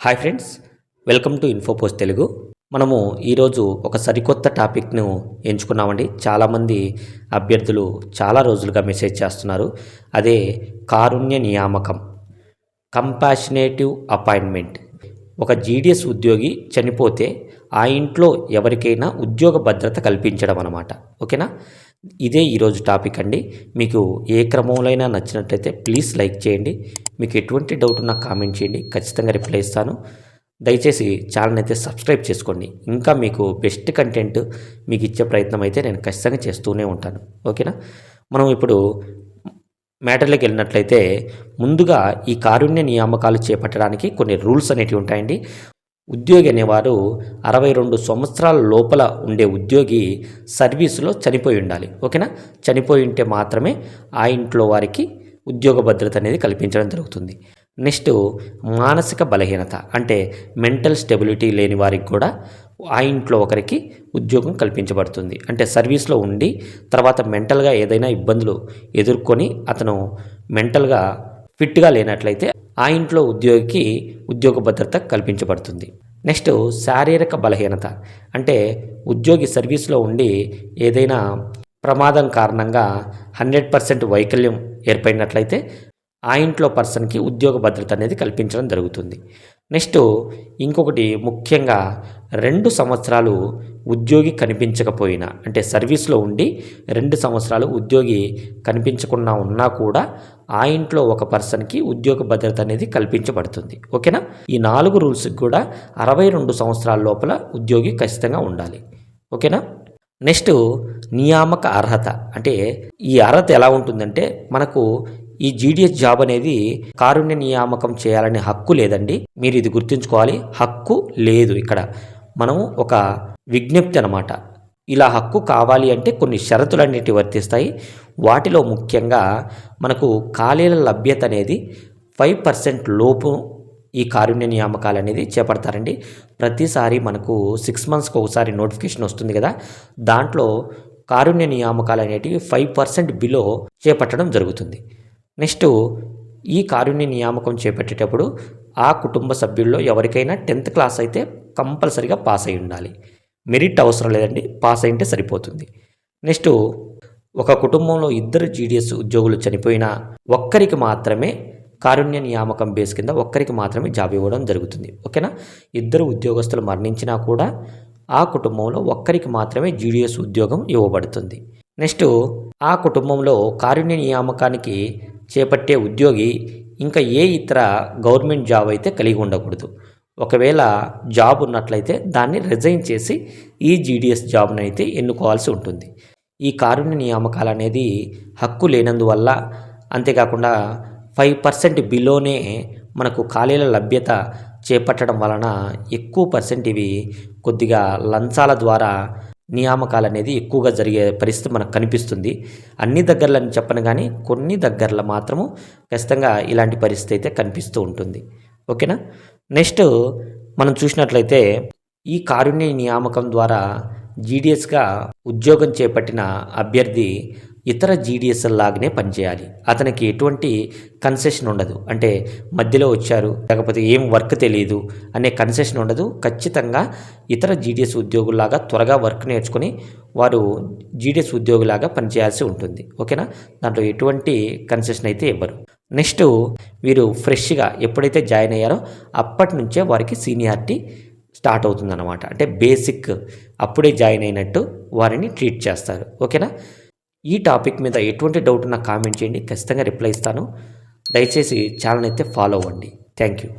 Hi friends, welcome to Infopost Telugu. మనము ఈరోజు ఒక సరికొత్త టాపిక్ను ఎంచుకున్నామండి. చాలామంది అభ్యర్థులు చాలా రోజులుగా మెసేజ్ చేస్తున్నారు. అదే కారుణ్య నియామకం, కంపాషనేటివ్ అపాయింట్మెంట్. ఒక జీడిఎస్ ఉద్యోగి చనిపోతే ఆ ఇంట్లో ఎవరికైనా ఉద్యోగ భద్రత కల్పించడం అన్నమాట. ఓకేనా? ఇదే ఈరోజు టాపిక్ అండి. మీకు ఏ క్రమంలో నచ్చినట్లయితే ప్లీజ్ లైక్ చేయండి. మీకు ఎటువంటి డౌట్ ఉన్నా కామెంట్ చేయండి, ఖచ్చితంగా రిప్లై ఇస్తాను. దయచేసి ఛానల్ అయితే సబ్స్క్రైబ్ చేసుకోండి. ఇంకా మీకు బెస్ట్ కంటెంట్ మీకు ఇచ్చే ప్రయత్నం అయితే నేను ఖచ్చితంగా చేస్తూనే ఉంటాను. ఓకేనా? మనం ఇప్పుడు మ్యాటర్లోకి వెళ్ళినట్లయితే ముందుగా ఈ కారుణ్య నియామకాలు చేపట్టడానికి కొన్ని రూల్స్ అనేటివి ఉంటాయండి. ఉద్యోగి అనేవారు 62 సంవత్సరాల లోపల ఉండే ఉద్యోగి సర్వీసులో చనిపోయి ఉండాలి. ఓకేనా? చనిపోయి ఉంటే మాత్రమే ఆ ఇంట్లో వారికి ఉద్యోగ భద్రత అనేది కల్పించడం జరుగుతుంది. నెక్స్ట్, మానసిక బలహీనత అంటే మెంటల్ స్టెబిలిటీ లేని వారికి కూడా ఆ ఇంట్లో ఒకరికి ఉద్యోగం కల్పించబడుతుంది. అంటే సర్వీస్లో ఉండి తర్వాత మెంటల్గా ఏదైనా ఇబ్బందులు ఎదుర్కొని అతను మెంటల్గా ఫిట్గా లేనట్లయితే ఆ ఇంట్లో ఉద్యోగికి ఉద్యోగ భద్రత కల్పించబడుతుంది. నెక్స్ట్, శారీరక బలహీనత అంటే ఉద్యోగి సర్వీస్లో ఉండి ఏదైనా ప్రమాదం కారణంగా 100% వైకల్యం ఏర్పడినట్లయితే ఆ ఇంట్లో పర్సన్కి ఉద్యోగ భద్రత అనేది కల్పించడం జరుగుతుంది. నెక్స్ట్, ఇంకొకటి ముఖ్యంగా 2 సంవత్సరాలు ఉద్యోగి కనిపించకపోయినా, అంటే సర్వీస్లో ఉండి 2 సంవత్సరాలు ఉద్యోగి కనిపించకుండా ఉన్నా కూడా ఆ ఇంట్లో ఒక పర్సన్కి ఉద్యోగ భద్రత అనేది కల్పించబడుతుంది. ఓకేనా? ఈ 4 రూల్స్కి కూడా 62 సంవత్సరాల లోపల ఉద్యోగి ఖచ్చితంగా ఉండాలి. ఓకేనా? నెక్స్ట్, నియామక అర్హత. అంటే ఈ అర్హత ఎలా ఉంటుందంటే, మనకు ఈ జీడిఎస్ జాబ్ అనేది కారుణ్య నియామకం చేయాలనే హక్కు లేదండి. మీరు ఇది గుర్తుంచుకోవాలి. హక్కు లేదు. ఇక్కడ మనము ఒక విజ్ఞప్తి అన్నమాట. ఇలా హక్కు కావాలి అంటే కొన్ని షరతులు అనేటివి వర్తిస్తాయి. వాటిలో ముఖ్యంగా మనకు ఖాళీల లభ్యత అనేది 5% లోపు ఈ కారుణ్య నియామకాలు అనేది చేపడతారండి. ప్రతిసారి మనకు 6 మంత్స్కి ఒకసారి నోటిఫికేషన్ వస్తుంది కదా, దాంట్లో కారుణ్య నియామకాలు అనేటివి 5% బిలో చేపట్టడం జరుగుతుంది. నెక్స్ట్, ఈ కారుణ్య నియామకం చేపట్టేటప్పుడు ఆ కుటుంబ సభ్యుల్లో ఎవరికైనా 10th క్లాస్ అయితే కంపల్సరీగా పాస్ అయి ఉండాలి. మెరిట్ అవసరం లేదండి, పాస్ అయింటే సరిపోతుంది. నెక్స్ట్, ఒక కుటుంబంలో 2 జీడిఎస్ ఉద్యోగులు చనిపోయినా ఒక్కరికి మాత్రమే కారుణ్య నియామకం బేస్ కింద ఒక్కరికి మాత్రమే జాబ్ ఇవ్వడం జరుగుతుంది. ఓకేనా? 2 ఉద్యోగస్తులు మరణించినా కూడా ఆ కుటుంబంలో ఒక్కరికి మాత్రమే జీడిఎస్ ఉద్యోగం ఇవ్వబడుతుంది. నెక్స్ట్, ఆ కుటుంబంలో కారుణ్య నియామకానికి చేపట్టే ఉద్యోగి ఇంకా ఏ ఇతర గవర్నమెంట్ జాబ్ అయితే కలిగి ఉండకూడదు. ఒకవేళ జాబ్ ఉన్నట్లయితే దాన్ని రిజైన్ చేసి ఈ జీడిఎస్ జాబ్ను అయితే ఎన్నుకోవాల్సి ఉంటుంది. ఈ కారుణ్య నియామకాలు అనేది హక్కు లేనందువల్ల, అంతేకాకుండా 5% బిలోనే మనకు ఖాళీల లభ్యత చేపట్టడం వలన ఎక్కువ పర్సెంట్ ఇవి కొద్దిగా లంచాల ద్వారా నియామకాలు అనేది ఎక్కువగా జరిగే పరిస్థితి మనకు కనిపిస్తుంది. అన్ని దగ్గరలని చెప్పను కానీ కొన్ని దగ్గరలో మాత్రము ఖచ్చితంగా ఇలాంటి పరిస్థితి అయితే కనిపిస్తూ ఉంటుంది. ఓకేనా? నెక్స్ట్, మనం చూసినట్లయితే ఈ కారుణ్య నియామకం ద్వారా జీడిఎస్గా ఉద్యోగం చేపట్టిన అభ్యర్థి ఇతర జీడిఎస్ లాగానే పనిచేయాలి. అతనికి ఎటువంటి కన్సెషన్ ఉండదు. అంటే మధ్యలో వచ్చారు, లేకపోతే ఏం వర్క్ తెలియదు అనే కన్సెషన్ ఉండదు. ఖచ్చితంగా ఇతర జీడిఎస్ ఉద్యోగుల్లాగా త్వరగా వర్క్ నేర్చుకొని వారు జీడిఎస్ ఉద్యోగులాగా పనిచేయాల్సి ఉంటుంది. ఓకేనా? దాంట్లో ఎటువంటి కన్సెషన్ అయితే ఇవ్వరు. నెక్స్ట్, వీరు ఫ్రెష్గా ఎప్పుడైతే జాయిన్ అయ్యారో అప్పటి నుంచే వారికి సీనియారిటీ స్టార్ట్ అవుతుందన్నమాట. అంటే బేసిక్ అప్పుడే జాయిన్ అయినట్టు వారిని ట్రీట్ చేస్తారు. ఓకేనా? ఈ టాపిక్ మీద ఎటువంటి డౌట్ ఉన్నా కామెంట్ చేయండి, ఖచ్చితంగా రిప్లై ఇస్తాను. దయచేసి ఛానల్ అయితే ఫాలో అవ్వండి. Thank you.